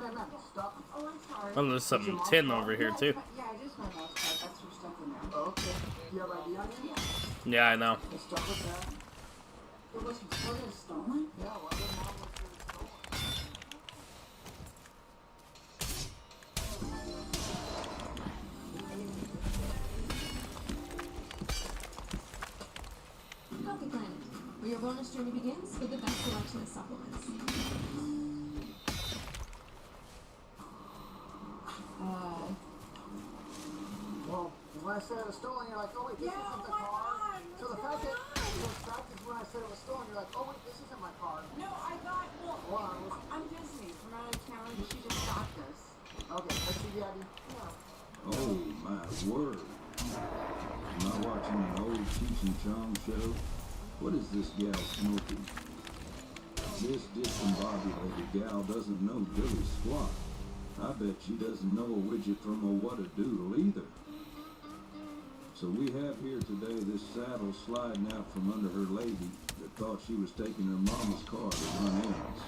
stop. Oh, I'm sorry. Oh, there's some tin over here too. Yeah, it is my mom's car. That's your stuff in there. Oh, okay. Do you have ID on you? Yeah. Yeah, I know. Let's start with that. It was reported as stolen? Yeah, why would mom list it as stolen? Healthy Planet, where your wellness journey begins with the best selection of supplements. Well, when I said it was stolen, you're like, oh wait, this isn't the car. So the fact that it was back is when I said it was stolen, you're like, oh wait, this isn't my car. No, I thought, well, I'm Disney from out of town, and she just stopped us. Okay, let's see the ID. Oh my word. Am I watching an old Cheech and Chong show? What is this gal smoking? This discombobulated gal doesn't know Billy squat. I bet she doesn't know a widget from a what-a-doodle either. So we have here today this saddle sliding out from under her lady that thought she was taking her mama's car to run errands.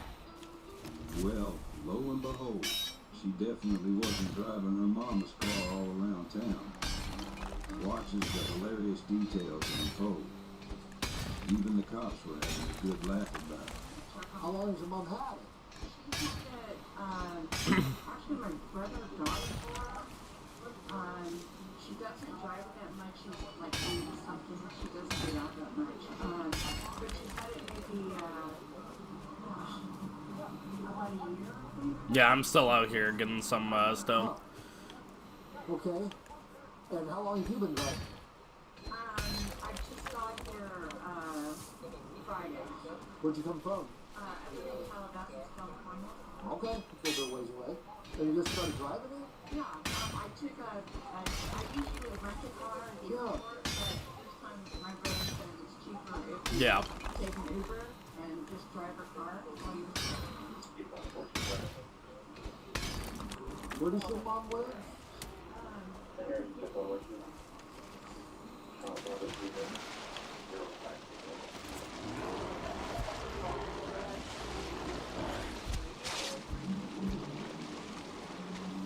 Well, lo and behold, she definitely wasn't driving her mama's car all around town. Watches the hilarious details unfold. Even the cops were having a good laugh about it. How long has your mom had it? She had it, actually my brother got it for her. She doesn't drive it that much. She's like 80 something. She doesn't get out that much. But she's had it maybe, gosh, about a year, I think. Yeah, I'm still out here getting some stone. Okay. And how long have you been driving? I just got here, Friday. Where'd you come from? I'm in Calabasas, California. Okay, it's a little ways away. And you just started driving it? Yeah, I took I usually rent a car at the airport, but this time my brother said it's cheaper if you take an Uber and just drive her car while you Where does your mom live?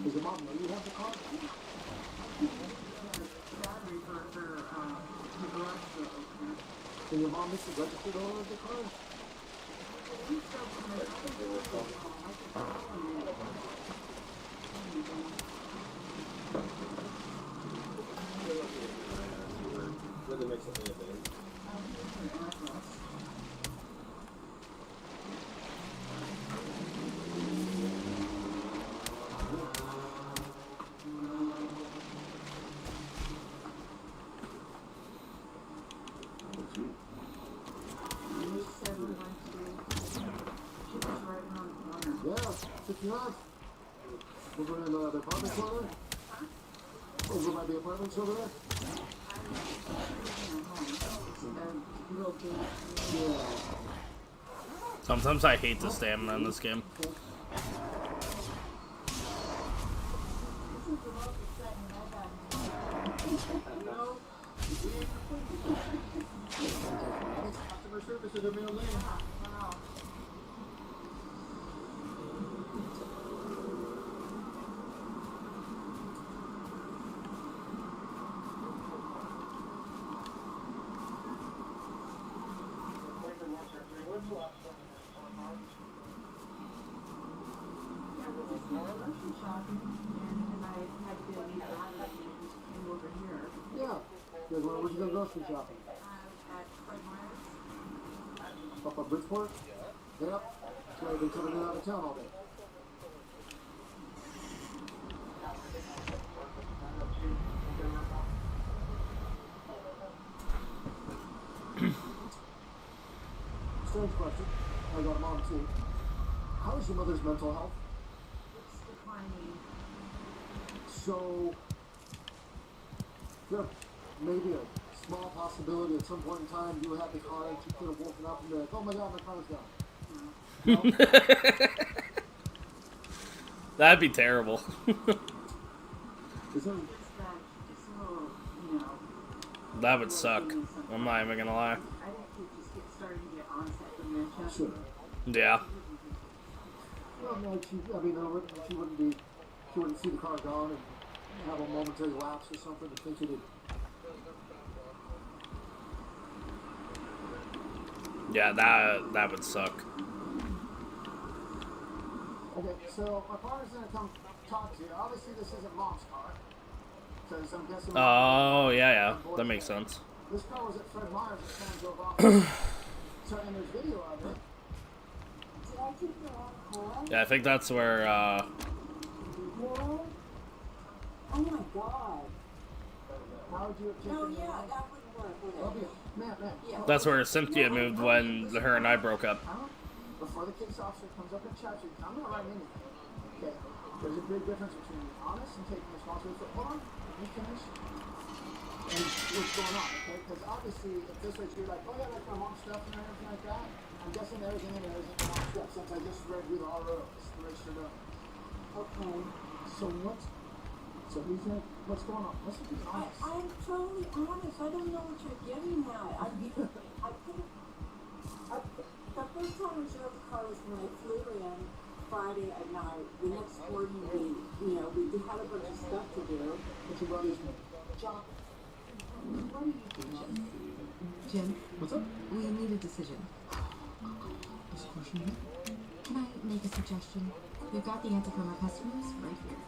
Does your mom know you have the car? battery for her garage door opener. And your mom is the registered owner of the car? Whether it makes something a thing. Yeah, 69. Over in the apartments over there? Over by the apartments over there? Yeah. Sometimes I hate the stamina in this game. Customer service is their middle name. Yeah. Where'd you go grocery shopping? Up at Bridgeport? Yep. That's why I've been coming in out of town all day. Strange question. I got a mom too. How is your mother's mental health? It's declining. So, there maybe a small possibility at some point in time you had the car and you could have woken up and be like, oh my god, my car's gone. That'd be terrible. That would suck. I'm not even gonna lie. I think you just get started to get onset dementia. Sure. Yeah. Well, no, she wouldn't see the car gone and have a momentary lapse or something to think it had. Yeah, that would suck. Okay, so my partner's gonna come talk to you. Obviously, this isn't mom's car. Because I'm guessing. Oh, yeah. That makes sense. This car was at Fred Meyer's and someone drove off. So, and there's video of it. Did I take the wrong call? Yeah, I think that's where, What? Oh my god. How would you have taken No, the yeah, wrong- that wouldn't work, would it? That'll be ma'am. Yeah. that's where Cynthia moved when her and I broke up. Before the case officer comes up and chats you, I'm not writing anything. Okay. There's a big difference between being honest and taking responsibility for. Hold on. Let me finish. and what's going on, okay? Because obviously, if this way you're like, oh yeah, like my mom's stuff and everything like that, I'm guessing everything in there isn't my mom's stuff since I just read you the ROs, the registered owner. Okay, so he's like, what's going on? Let's be honest. I'm totally honest. I don't know what you're getting at. The first time I drove the car was when I flew in Friday at night. The next morning, we had a bunch of stuff to do. What's your brother's name? John, what are you thinking? Jim, What's up? we need a decision. What's the question again? Can I make a suggestion? We've got the answer from our customers right here.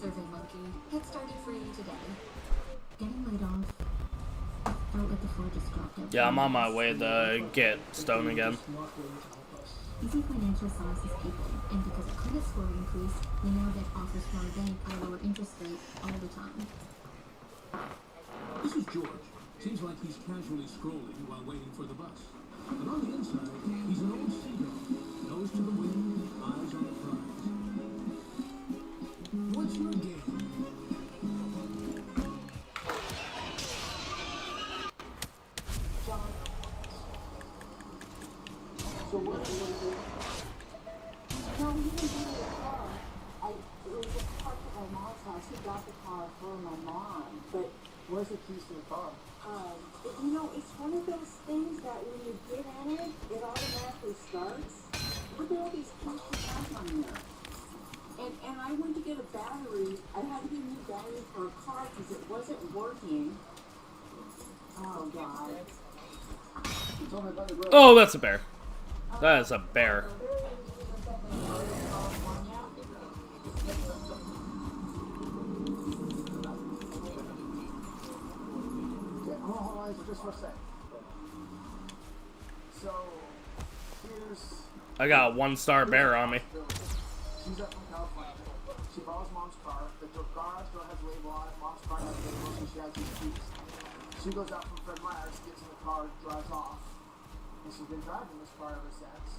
Survey monkey. Get started for you today. Getting laid off. Felt like the floor just dropped out. Yeah, I'm on my way to get stoned again. Easy Financial services people, and because of credit score increase, we now get offers from our bank at a lower interest rate all the time. This is George. Seems like he's casually scrolling while waiting for the bus. But on the inside, he's an old seagull. Nose to the wind, eyes on the prize. What's your game? John. So what do you do? No, he didn't give me the car. It was just parked at my mom's house. He got the car for my mom. But, Where's the keys to the car? it's one of those things that when you get in it, it automatically starts. Look at all these keys you have on there. And I went to get a battery. I had to get a new battery for a car because it wasn't working. Oh, God. Oh, that's a bear. That is a bear. Hold on, just for a sec. So, here's... I got a 1-star bear on me. She's up from California. She borrows mom's car. The garage door has a label on it. Mom's car has a label, so she has these keys. She goes out from Fred Meyer's, gets in the car, drives off. And she's been driving this car ever since.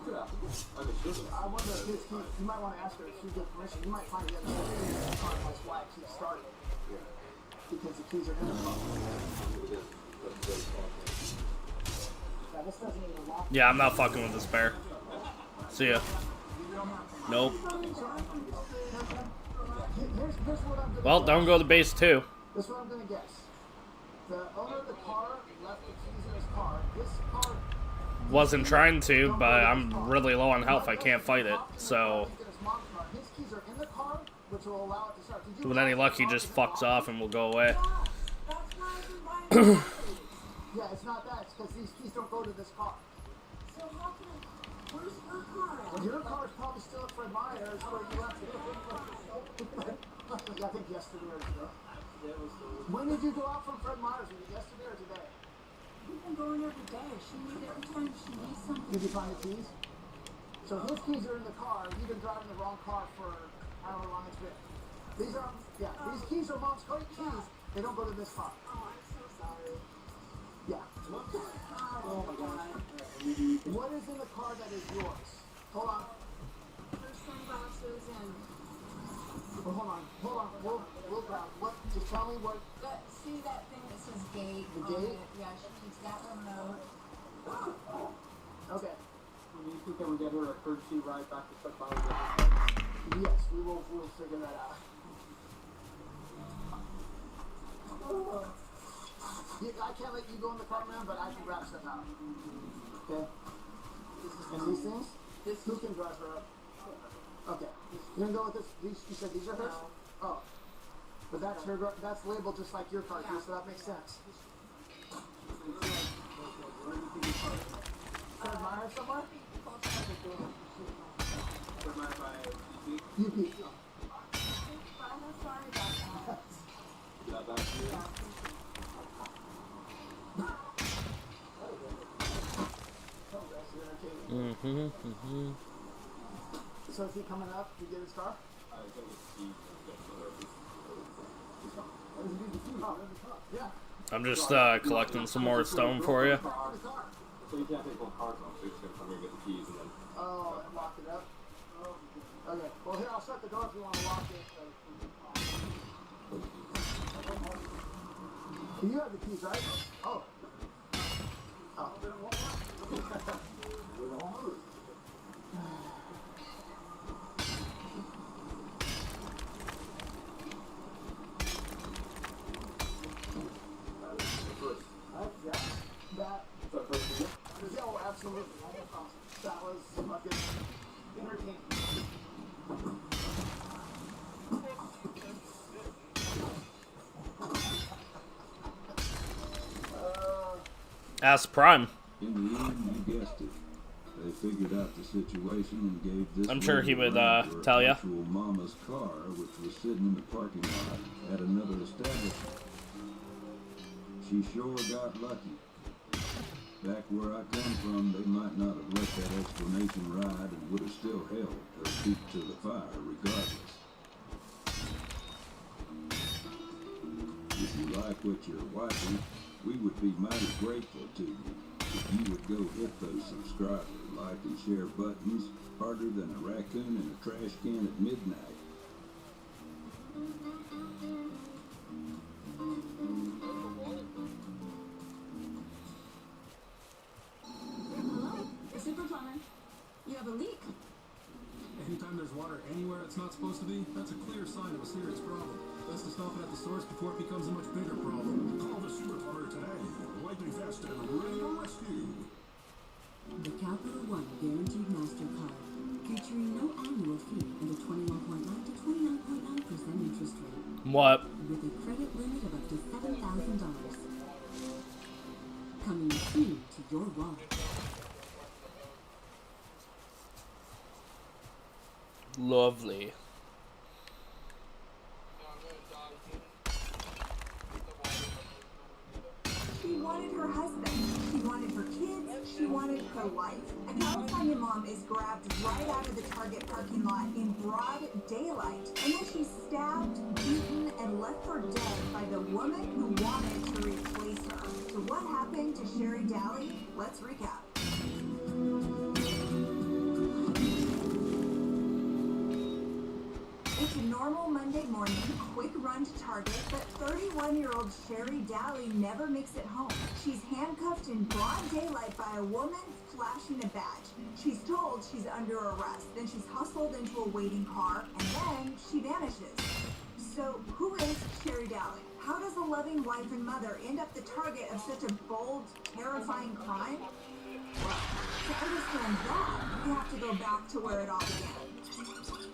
I wonder if his keys, you might want to ask her if she gets permission. You might find the other keys in the car, and that's why it keeps starting. Because the keys are in the car. Yeah, this doesn't even lock. Yeah, I'm not fucking with this bear. See ya. Nope. Well, don't go to base 2. This is what I'm gonna guess. The owner of the car left the keys in his car. This car Wasn't trying to, but I'm really low on health. I can't fight it, so... his keys are in the car, which will allow it to start. With any luck, he just fucks off and will go away. Yeah, it's not that. It's because these keys don't go to this car. So how can where's her car at? Well, your car is probably still at Fred Meyer's where you left it. I think yesterday or today. When did you go out from Fred Meyer's? Was it yesterday or today? We've been going every day. She needs every time she needs something. Did you find the keys? So his keys are in the car. You've been driving the wrong car for however long it's been. These are, these keys are mom's keys. They don't go to this car. Oh, I'm so sorry. Yeah. Oh my gosh. What is in the car that is yours? Hold on. Her sunglasses and... Well, hold on. We'll grab. What? Just tell me what. See that thing that says gate? The gate? Yeah, she needs that remote. Okay. Do you think that we get her a courtesy ride back to Fred Meyer's? Yes, we'll figure that out. I can't let you go in the car, man, but I can grab stuff out. Okay? And these things? Who can drive her up? Okay. You're gonna go with this? You said these are hers? Oh. But that's her. That's labeled just like your car, so that makes sense. Fred Meyer somewhere? Fred Meyer by UP? UP. I'm sorry about that. Get that back to you. So is he coming up to get his car? Yeah. I'm just collecting some more stone for you. So you can't take both cars off, so you're just gonna come here and get the keys and then... Oh, and lock it up? Okay. Well, here, I'll shut the door if you want to lock it. You have the keys, right? Oh. Oh. Yeah, well, absolutely. That was fucking entertaining. Ask Prime. In the end, you guessed it. They figured out the situation and gave this. I'm sure he would lady tell you. actual mama's car, which was sitting in the parking lot at another establishment. She sure got lucky. Back where I come from, they might not have let that explanation ride and would have still held her feet to the fire regardless. If you like what you're watching, we would be mighty grateful to you if you would go hit those subscriber, like, and share buttons harder than a raccoon in a trash can at midnight. Hello? Super plumber. You have a leak. Anytime there's water anywhere it's not supposed to be, that's a clear sign of a serious problem. Best to stop it at the source before it becomes a much bigger problem. Call the sewer plumber today. Lightning fast and ready to rescue. The Capital One Guaranteed MasterCard, featuring no annual fee and a 21.9 to 29.9% interest rate. What? With a credit limit of up to $7,000. Coming soon to your wallet. Lovely. She wanted her husband. She wanted her kids. She wanted her life. A California mom is grabbed right out of the Target parking lot in broad daylight. And then she's stabbed, beaten, and left for dead by the woman who wanted to replace her. So what happened to Sherry Daly? Let's recap. It's a normal Monday morning, quick run to Target, but 31-year-old Sherry Daly never makes it home. She's handcuffed in broad daylight by a woman flashing a badge. She's told she's under arrest, then she's hustled into a waiting car, and then she vanishes. So who is Sherry Daly? How does a loving wife and mother end up the target of such a bold, terrifying crime? Well, to understand that, we have to go back to where it all began.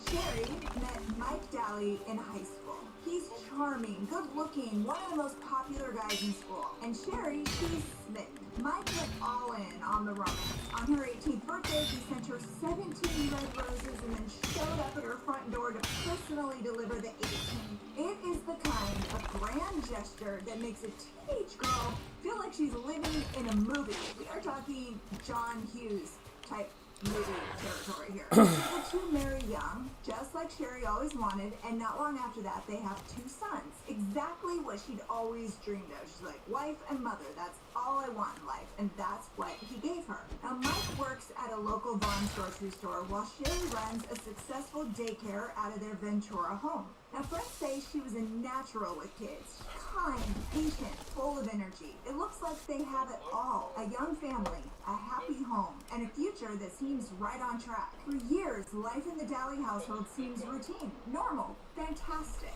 Sherry met Mike Daly in high school. He's charming, good-looking, one of the most popular guys in school. And Sherry, she's smitten. Mike went all in on the romance. On her 18th birthday, he sent her 17 red roses and then showed up at her front door to personally deliver the 18. It is the kind of grand gesture that makes a teenage girl feel like she's living in a movie. We are talking John Hughes type movie territory here. The two marry young, just like Sherry always wanted, and not long after that, they have 2 sons. Exactly what she'd always dreamed of. She's like, wife and mother, that's all I want in life, and that's what he gave her. Now, Mike works at a local Vaughn's grocery store, while Sherry runs a successful daycare out of their Ventura home. Now, friends say she was a natural with kids. Kind, patient, full of energy. It looks like they have it all. A young family, a happy home, and a future that seems right on track. For years, life in the Daly household seems routine, normal, fantastic.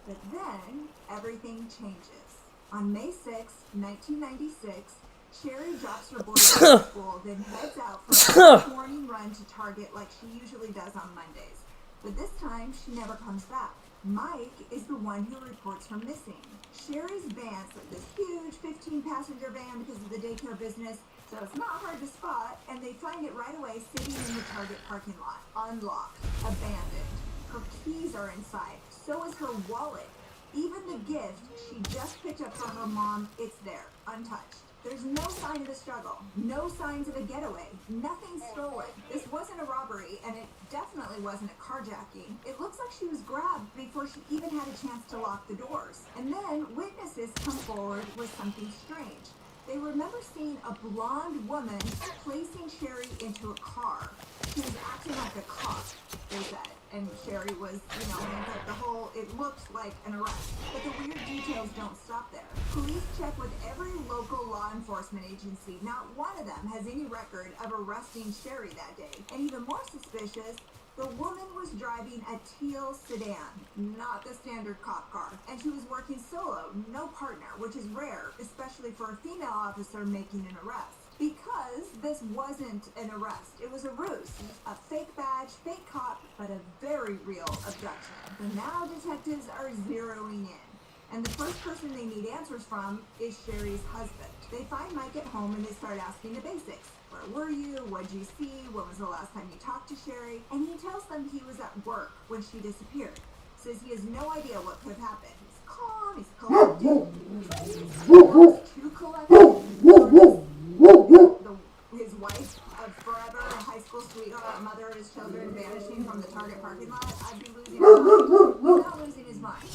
But then, everything changes. On May 6, 1996, Sherry drops her boys at school, then heads out for a morning run to Target like she usually does on Mondays. But this time, she never comes back. Mike is the one who reports her missing. Sherry's van's like this huge 15-passenger van because of the daycare business, so it's not hard to spot, and they find it right away sitting in the Target parking lot, unlocked, abandoned. Her keys are inside, so is her wallet. Even the gift she just picked up for her mom, it's there, untouched. There's no sign of a struggle, no signs of a getaway, nothing stolen. This wasn't a robbery, and it definitely wasn't a carjacking. It looks like she was grabbed before she even had a chance to lock the doors. And then witnesses come forward with something strange. They remember seeing a blonde woman placing Sherry into a car. She was acting like a cop, they said. and Sherry was, you know, it looked like an arrest. But the weird details don't stop there. Police check with every local law enforcement agency. Not one of them has any record of arresting Sherry that day. And even more suspicious, the woman was driving a teal sedan, not the standard cop car. And she was working solo, no partner, which is rare, especially for a female officer making an arrest. Because this wasn't an arrest. It was a ruse. A fake badge, fake cop, but a very real abduction. So now detectives are zeroing in. And the first person they need answers from is Sherry's husband. They find Mike at home and they start asking the basics. Where were you? What'd you see? When was the last time you talked to Sherry? And he tells them he was at work when she disappeared. Says he has no idea what could have happened. He's calm, he's collected. He's too collected. His wife of forever, a high school sweetheart, mother of his children, vanishing from the Target parking lot. I'd be losing my mind. He's not losing his mind.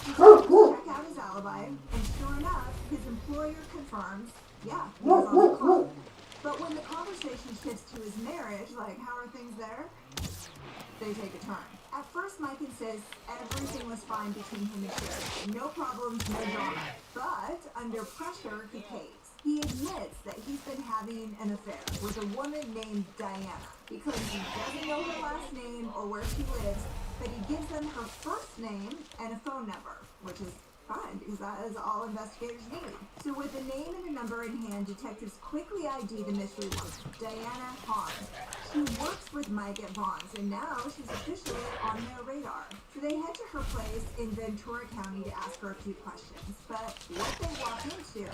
He's trying to check out his alibi, and sure enough, his employer confirms, yeah, he was on the call. But when the conversation shifts to his marriage, like, how are things there? They take a turn. At first, Mike insists everything was fine between him and Sherry. No problems, no drama. But under pressure, he caves. He admits that he's been having an affair with a woman named Diana. Because he doesn't know her last name or where she lives, but he gives them her first name and a phone number, which is fine, because that is all investigators need. So with a name and a number in hand, detectives quickly ID the mystery woman, Diana Hahn. She works with Mike at Vaughn's, and now she's officially on their radar. So they head to her place in Ventura County to ask her a few questions. But what they walk into,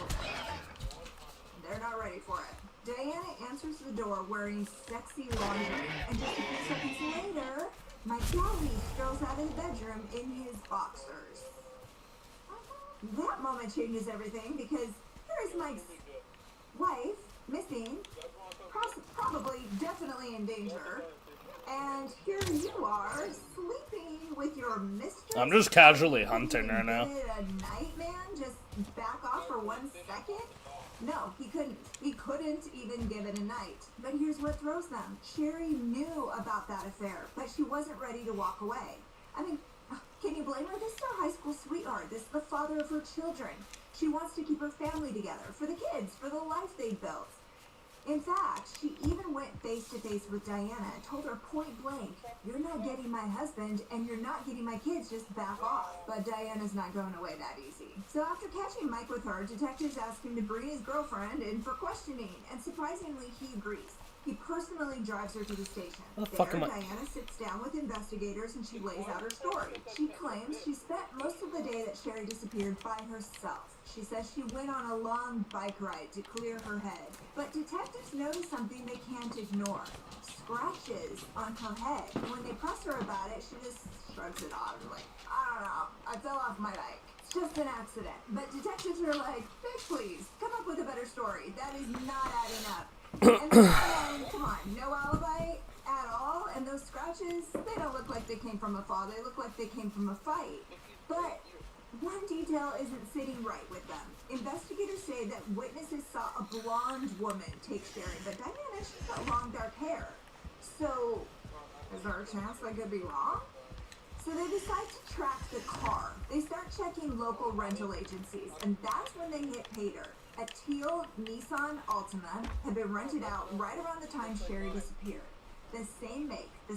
they're not ready for it. Diana answers the door wearing sexy lingerie, and just a few seconds later, Mike Galley strolls out of the bedroom in his boxers. That moment changes everything because here is Mike's wife, missing, probably, definitely in danger, and here you are, sleeping with your mistress. I'm just casually hunting right now. Did a nightman just back off for 1 second? No, he couldn't. He couldn't even give it a night. But here's what throws them. Sherry knew about that affair, but she wasn't ready to walk away. I mean, can you blame her? This is her high school sweetheart. This is the father of her children. She wants to keep her family together, for the kids, for the life they built. In fact, she even went face-to-face with Diana and told her point blank, you're not getting my husband and you're not getting my kids, just back off. But Diana's not going away that easy. So after catching Mike with her, detectives ask him to bring his girlfriend in for questioning, and surprisingly, he agrees. He personally drives her to the station. Diana sits down with investigators and she lays out her story. She claims she spent most of the day that Sherry disappeared by herself. She says she went on a long bike ride to clear her head. But detectives notice something they can't ignore. Scratches on her head. And when they press her about it, she just shrugs it off. Like, I don't know, I fell off my bike. It's just an accident. But detectives are like, bitch, please, come up with a better story. That is not adding up. And then, come on, no alibi at all, and those scratches, they don't look like they came from a fall, they look like they came from a fight. But one detail isn't sitting right with them. Investigators say that witnesses saw a blonde woman take Sherry, but Diana, she's got long dark hair. So, is there a chance they could be wrong? So they decide to track the car. They start checking local rental agencies, and that's when they hit pay dirt. A teal Nissan Altima had been rented out right around the time Sherry disappeared. The same make, the